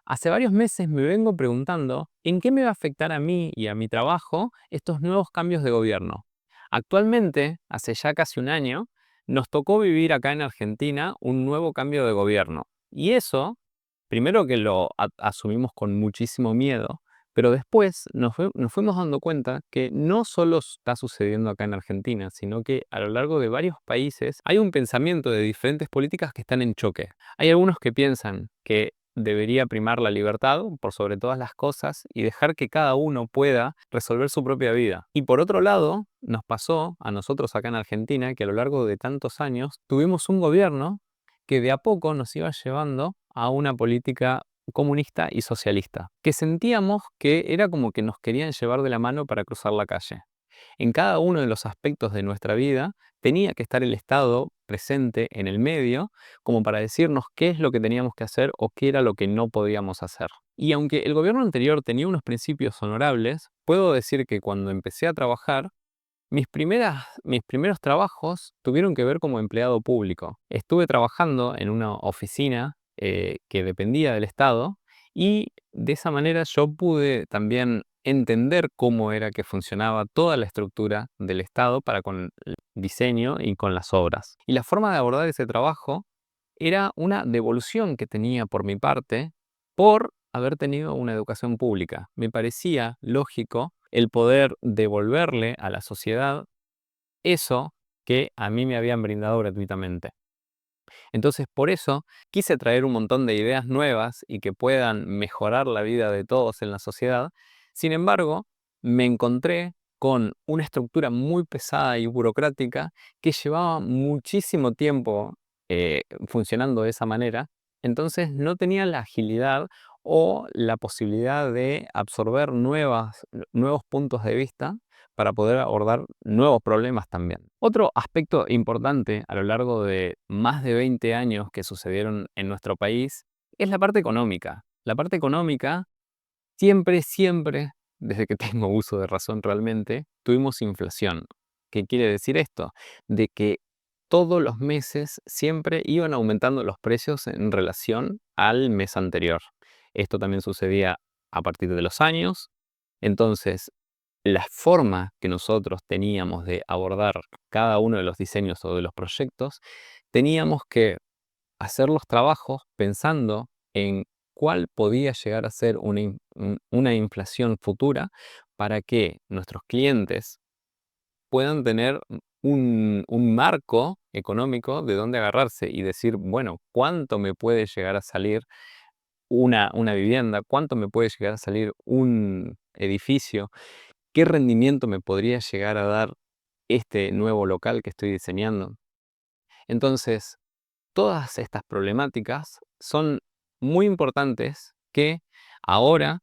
Hace varios meses me vengo preguntando en qué me va a afectar a mí y a mi trabajo estos nuevos cambios de gobierno. Actualmente, hace ya casi un año, nos tocó vivir acá en Argentina un nuevo cambio de gobierno. Y eso, primero que lo asumimos con muchísimo miedo, pero después nos fuimos dando cuenta que no solo está sucediendo acá en Argentina, sino que a lo largo de varios países hay un pensamiento de diferentes políticas que están en choque. Hay algunos que piensan que debería primar la libertad por sobre todas las cosas y dejar que cada uno pueda resolver su propia vida. Y por otro lado, nos pasó a nosotros acá en Argentina que a lo largo de tantos años tuvimos un gobierno que de a poco nos iba llevando a una política comunista y socialista, que sentíamos que era como que nos querían llevar de la mano para cruzar la calle. En cada uno de los aspectos de nuestra vida tenía que estar el Estado presente en el medio como para decirnos qué es lo que teníamos que hacer o qué era lo que no podíamos hacer. Y aunque el gobierno anterior tenía unos principios honorables, puedo decir que cuando empecé a trabajar, mis primeros trabajos tuvieron que ver como empleado público. Estuve trabajando en una oficina que dependía del Estado y de esa manera yo pude también entender cómo era que funcionaba toda la estructura del Estado para con el diseño y con las obras. Y la forma de abordar ese trabajo era una devolución que tenía por mi parte por haber tenido una educación pública. Me parecía lógico el poder devolverle a la sociedad eso que a mí me habían brindado gratuitamente. Entonces, por eso quise traer un montón de ideas nuevas y que puedan mejorar la vida de todos en la sociedad. Sin embargo, me encontré con una estructura muy pesada y burocrática que llevaba muchísimo tiempo funcionando de esa manera. Entonces, no tenía la agilidad o la posibilidad de absorber nuevos puntos de vista para poder abordar nuevos problemas también. Otro aspecto importante a lo largo de más de 20 años que sucedieron en nuestro país es la parte económica. La parte económica siempre, desde que tengo uso de razón realmente, tuvimos inflación. ¿Qué quiere decir esto? De que todos los meses siempre iban aumentando los precios en relación al mes anterior. Esto también sucedía a partir de los años. Entonces, la forma que nosotros teníamos de abordar cada uno de los diseños o de los proyectos, teníamos que hacer los trabajos pensando en cuál podía llegar a ser una inflación futura para que nuestros clientes puedan tener un marco económico de dónde agarrarse y decir, bueno, ¿cuánto me puede llegar a salir una vivienda? ¿Cuánto me puede llegar a salir un edificio? ¿Qué rendimiento me podría llegar a dar este nuevo local que estoy diseñando? Entonces, todas estas problemáticas son muy importantes que ahora,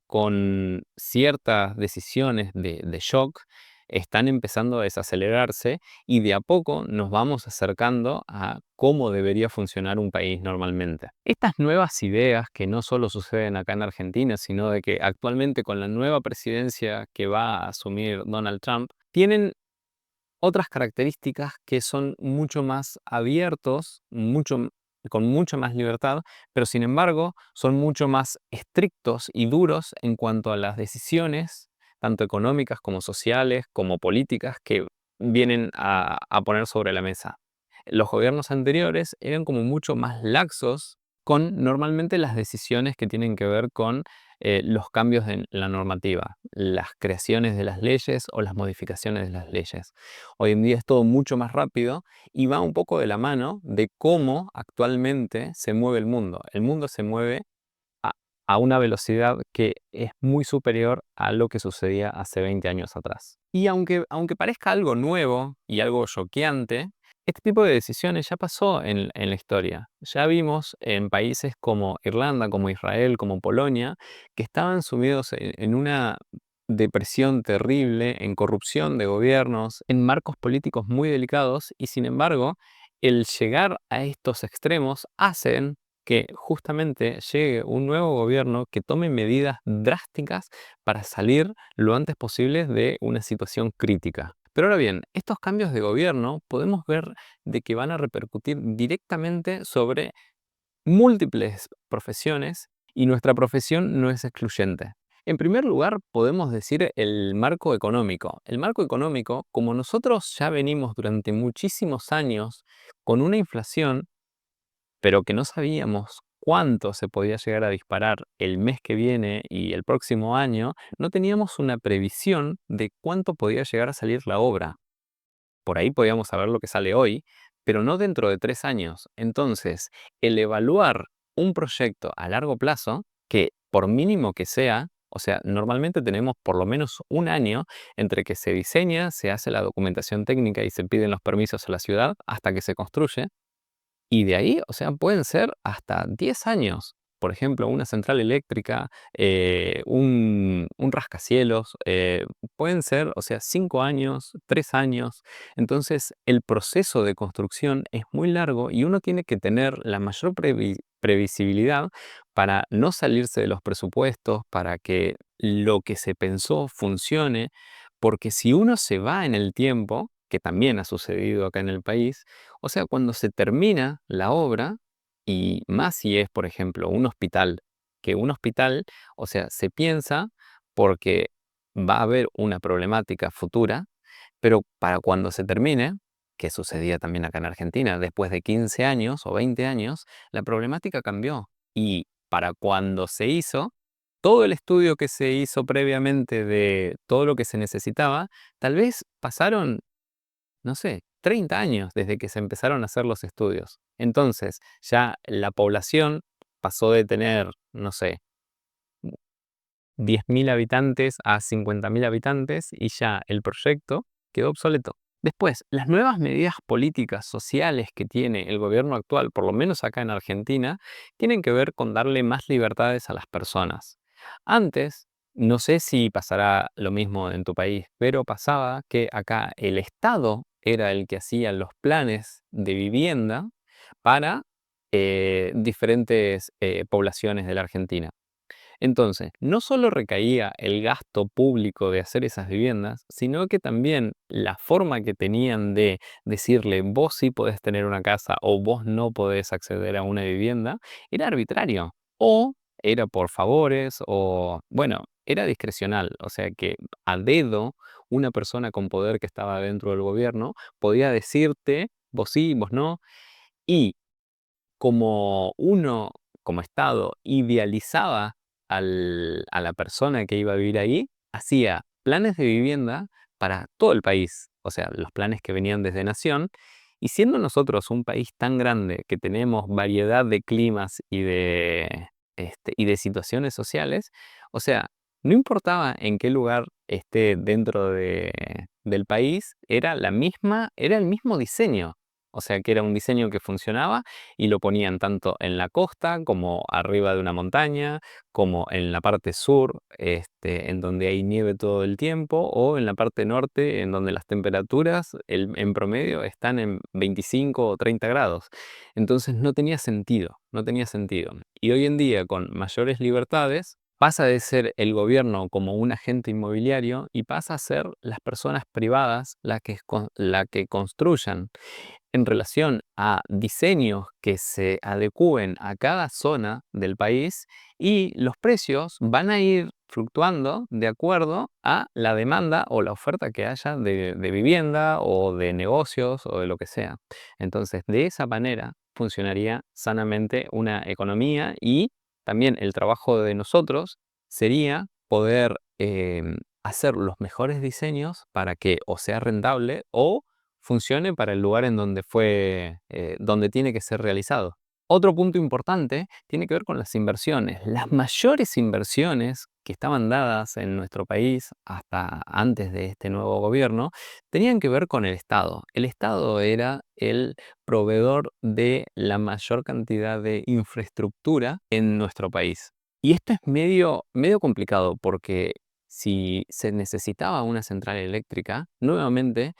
con ciertas decisiones de shock, están empezando a desacelerarse y de a poco nos vamos acercando a cómo debería funcionar un país normalmente. Estas nuevas ideas que no solo suceden acá en Argentina, sino de que actualmente con la nueva presidencia que va a asumir Donald Trump, tienen otras características que son mucho más abiertos, con mucha más libertad, pero sin embargo son mucho más estrictos y duros en cuanto a las decisiones, tanto económicas como sociales, como políticas, que vienen a poner sobre la mesa. Los gobiernos anteriores eran como mucho más laxos con normalmente las decisiones que tienen que ver con los cambios en la normativa, las creaciones de las leyes o las modificaciones de las leyes. Hoy en día es todo mucho más rápido y va un poco de la mano de cómo actualmente se mueve el mundo. El mundo se mueve a, a una velocidad que es muy superior a lo que sucedía hace 20 años atrás. Y aunque parezca algo nuevo y algo choqueante, este tipo de decisiones ya pasó en la historia. Ya vimos en países como Irlanda, como Israel, como Polonia, que estaban sumidos en una depresión terrible, en corrupción de gobiernos, en marcos políticos muy delicados y sin embargo, el llegar a estos extremos hacen que justamente llegue un nuevo gobierno que tome medidas drásticas para salir lo antes posible de una situación crítica. Pero ahora bien, estos cambios de gobierno podemos ver de que van a repercutir directamente sobre múltiples profesiones Y nuestra profesión no es excluyente. En primer lugar, podemos decir el marco económico. El marco económico, como nosotros ya venimos durante muchísimos años con una inflación, pero que no sabíamos cuánto se podía llegar a disparar el mes que viene y el próximo año, no teníamos una previsión de cuánto podía llegar a salir la obra. Por ahí podíamos saber lo que sale hoy, pero no dentro de 3 años. Entonces, el evaluar un proyecto a largo plazo, que por mínimo que sea, o sea, normalmente tenemos por lo menos un año entre que se diseña, se hace la documentación técnica y se piden los permisos a la ciudad hasta que se construye. Y de ahí, o sea, pueden ser hasta 10 años. Por ejemplo, una central eléctrica, un rascacielos, pueden ser, o sea, 5 años, 3 años. Entonces, el proceso de construcción es muy largo y uno tiene que tener la mayor previsibilidad para no salirse de los presupuestos, para que lo que se pensó funcione, porque si uno se va en el tiempo, que también ha sucedido acá en el país, o sea, cuando se termina la obra, y más si es, por ejemplo, un hospital, que un hospital, o sea, se piensa porque va a haber una problemática futura, pero para cuando se termine, que sucedía también acá en Argentina, después de 15 años o 20 años, la problemática cambió. Y para cuando se hizo, todo el estudio que se hizo previamente de todo lo que se necesitaba, tal vez pasaron, no sé, 30 años desde que se empezaron a hacer los estudios. Entonces, ya la población pasó de tener, no sé, 10.000 habitantes a 50.000 habitantes y ya el proyecto quedó obsoleto. Después, las nuevas medidas políticas, sociales que tiene el gobierno actual, por lo menos acá en Argentina, tienen que ver con darle más libertades a las personas. Antes, no sé si pasará lo mismo en tu país, pero pasaba que acá el Estado era el que hacía los planes de vivienda para diferentes poblaciones de la Argentina. Entonces, no solo recaía el gasto público de hacer esas viviendas, sino que también la forma que tenían de decirle vos sí podés tener una casa o vos no podés acceder a una vivienda, era arbitrario. O era por favores o, bueno, era discrecional. O sea que a dedo una persona con poder que estaba dentro del gobierno podía decirte vos sí, vos no. Y como uno, como Estado, idealizaba a la persona que iba a vivir ahí, hacía planes de vivienda para todo el país, o sea, los planes que venían desde Nación, y siendo nosotros un país tan grande que tenemos variedad de climas y de situaciones sociales, o sea, no importaba en qué lugar esté dentro del país, era el mismo diseño. O sea, que era un diseño que funcionaba y lo ponían tanto en la costa como arriba de una montaña, como en la parte sur, en donde hay nieve todo el tiempo, o en la parte norte, en donde las temperaturas en promedio están en 25 o 30 grados. Entonces no tenía sentido, no tenía sentido. Y hoy en día, con mayores libertades, pasa de ser el gobierno como un agente inmobiliario y pasa a ser las personas privadas la que construyan en relación a diseños que se adecúen a cada zona del país y los precios van a ir fluctuando de acuerdo a la demanda o la oferta que haya de vivienda o de negocios o de lo que sea. Entonces, de esa manera funcionaría sanamente una economía y también el trabajo de nosotros sería poder hacer los mejores diseños para que o sea rentable o funcione para el lugar en donde donde tiene que ser realizado. Otro punto importante tiene que ver con las inversiones. Las mayores inversiones que estaban dadas en nuestro país hasta antes de este nuevo gobierno tenían que ver con el Estado. El Estado era el proveedor de la mayor cantidad de infraestructura en nuestro país. Y esto es medio complicado porque si se necesitaba una central eléctrica, nuevamente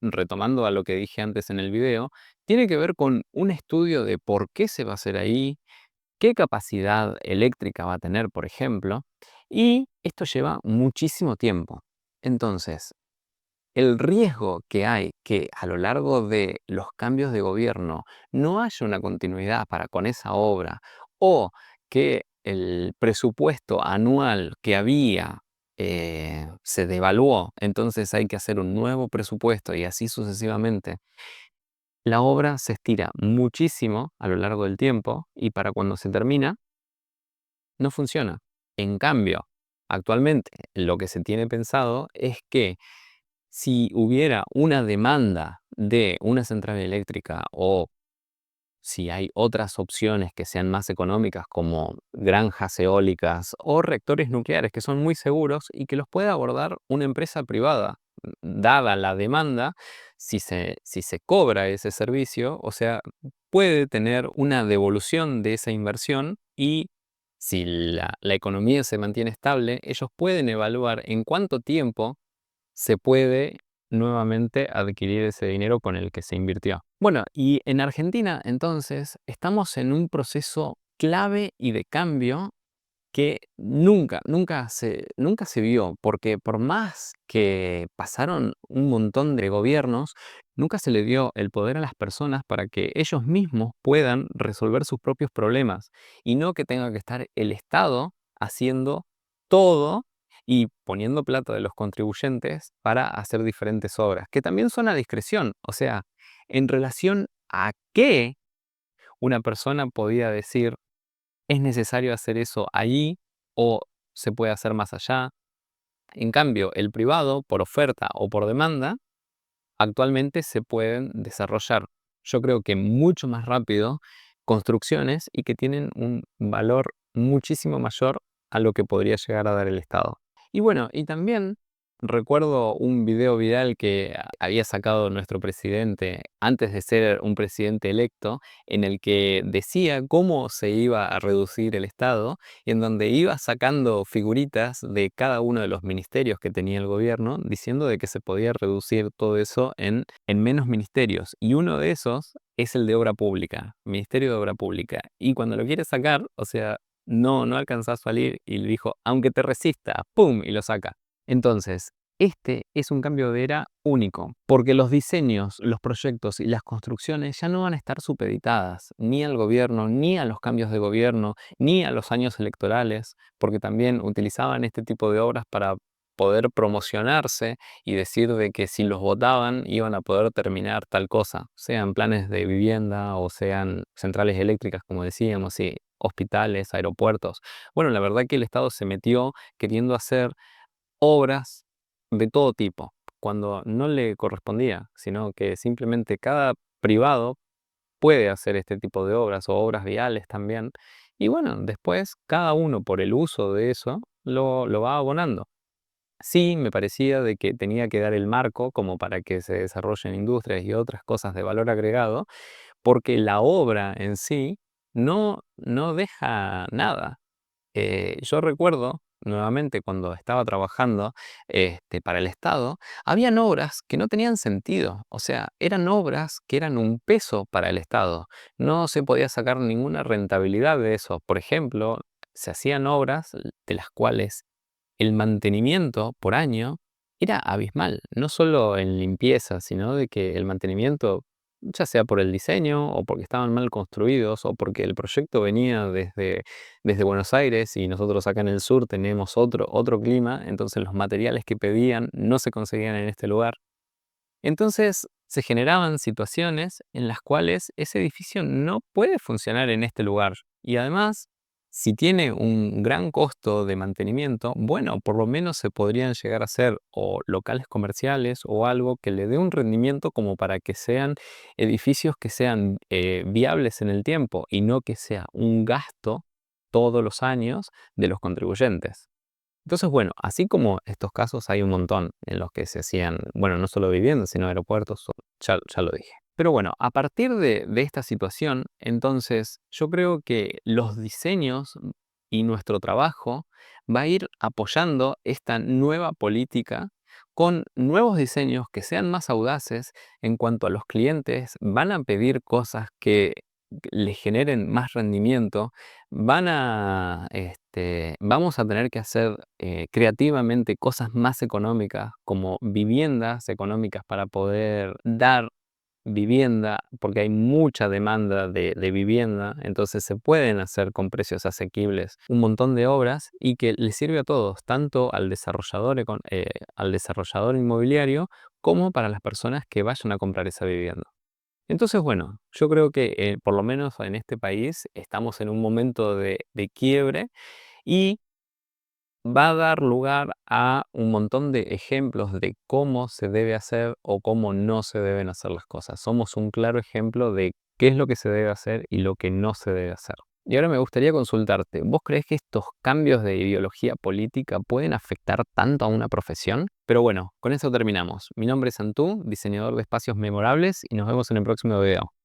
retomando a lo que dije antes en el video, tiene que ver con un estudio de por qué se va a hacer ahí, qué capacidad eléctrica va a tener, por ejemplo, y esto lleva muchísimo tiempo. Entonces, el riesgo que hay que a lo largo de los cambios de gobierno no haya una continuidad para con esa obra o que el presupuesto anual que había se devaluó, entonces hay que hacer un nuevo presupuesto y así sucesivamente. La obra se estira muchísimo a lo largo del tiempo y para cuando se termina, no funciona. En cambio, actualmente lo que se tiene pensado es que si hubiera una demanda de una central eléctrica o si hay otras opciones que sean más económicas como granjas eólicas o reactores nucleares que son muy seguros y que los pueda abordar una empresa privada, dada la demanda, si se cobra ese servicio, o sea, puede tener una devolución de esa inversión y si la economía se mantiene estable, ellos pueden evaluar en cuánto tiempo se puede nuevamente adquirir ese dinero con el que se invirtió. Bueno, y en Argentina entonces estamos en un proceso clave y de cambio que nunca se vio, porque por más que pasaron un montón de gobiernos, nunca se le dio el poder a las personas para que ellos mismos puedan resolver sus propios problemas y no que tenga que estar el Estado haciendo todo y poniendo plata de los contribuyentes para hacer diferentes obras, que también son a discreción, o sea, en relación a qué una persona podía decir es necesario hacer eso allí o se puede hacer más allá. En cambio, el privado, por oferta o por demanda, actualmente se pueden desarrollar, yo creo que mucho más rápido, construcciones y que tienen un valor muchísimo mayor a lo que podría llegar a dar el Estado. Y bueno, y también recuerdo un video viral que había sacado nuestro presidente antes de ser un presidente electo, en el que decía cómo se iba a reducir el Estado y en donde iba sacando figuritas de cada uno de los ministerios que tenía el gobierno, diciendo de que se podía reducir todo eso en menos ministerios. Y uno de esos es el de Obra Pública, Ministerio de Obra Pública. Y cuando lo quiere sacar, o sea, no alcanzó a salir y le dijo, aunque te resista, ¡pum! Y lo saca. Entonces, este es un cambio de era único, porque los diseños, los proyectos y las construcciones ya no van a estar supeditadas ni al gobierno, ni a los cambios de gobierno, ni a los años electorales, porque también utilizaban este tipo de obras para poder promocionarse y decir de que si los votaban iban a poder terminar tal cosa, sean planes de vivienda o sean centrales eléctricas, como decíamos, y hospitales, aeropuertos. Bueno, la verdad que el Estado se metió queriendo hacer obras de todo tipo, cuando no le correspondía, sino que simplemente cada privado puede hacer este tipo de obras o obras viales también. Y bueno, después cada uno por el uso de eso lo va abonando. Sí, me parecía de que tenía que dar el marco como para que se desarrollen industrias y otras cosas de valor agregado, porque la obra en sí no deja nada. Yo recuerdo, nuevamente, cuando estaba trabajando para el Estado, habían obras que no tenían sentido. O sea, eran obras que eran un peso para el Estado. No se podía sacar ninguna rentabilidad de eso. Por ejemplo, se hacían obras de las cuales el mantenimiento por año era abismal, no solo en limpieza, sino de que el mantenimiento, ya sea por el diseño o porque estaban mal construidos o porque el proyecto venía desde Buenos Aires y nosotros acá en el sur tenemos otro clima, entonces los materiales que pedían no se conseguían en este lugar. Entonces se generaban situaciones en las cuales ese edificio no puede funcionar en este lugar. Y además, si tiene un gran costo de mantenimiento, bueno, por lo menos se podrían llegar a hacer o locales comerciales o algo que le dé un rendimiento como para que sean edificios que sean viables en el tiempo y no que sea un gasto todos los años de los contribuyentes. Entonces, bueno, así como estos casos hay un montón en los que se hacían, bueno, no solo viviendas, sino aeropuertos, ya lo dije. Pero bueno, a partir de esta situación, entonces yo creo que los diseños y nuestro trabajo va a ir apoyando esta nueva política con nuevos diseños que sean más audaces en cuanto a los clientes, van a pedir cosas que les generen más rendimiento, vamos a tener que hacer creativamente cosas más económicas, como viviendas económicas para poder dar vivienda, porque hay mucha demanda de vivienda, entonces se pueden hacer con precios asequibles un montón de obras y que le sirve a todos, tanto al desarrollador inmobiliario como para las personas que vayan a comprar esa vivienda. Entonces, bueno, yo creo que por lo menos en este país estamos en un momento de quiebre y va a dar lugar a un montón de ejemplos de cómo se debe hacer o cómo no se deben hacer las cosas. Somos un claro ejemplo de qué es lo que se debe hacer y lo que no se debe hacer. Y ahora me gustaría consultarte, ¿vos crees que estos cambios de ideología política pueden afectar tanto a una profesión? Pero bueno, con eso terminamos. Mi nombre es Antú, diseñador de espacios memorables, y nos vemos en el próximo video.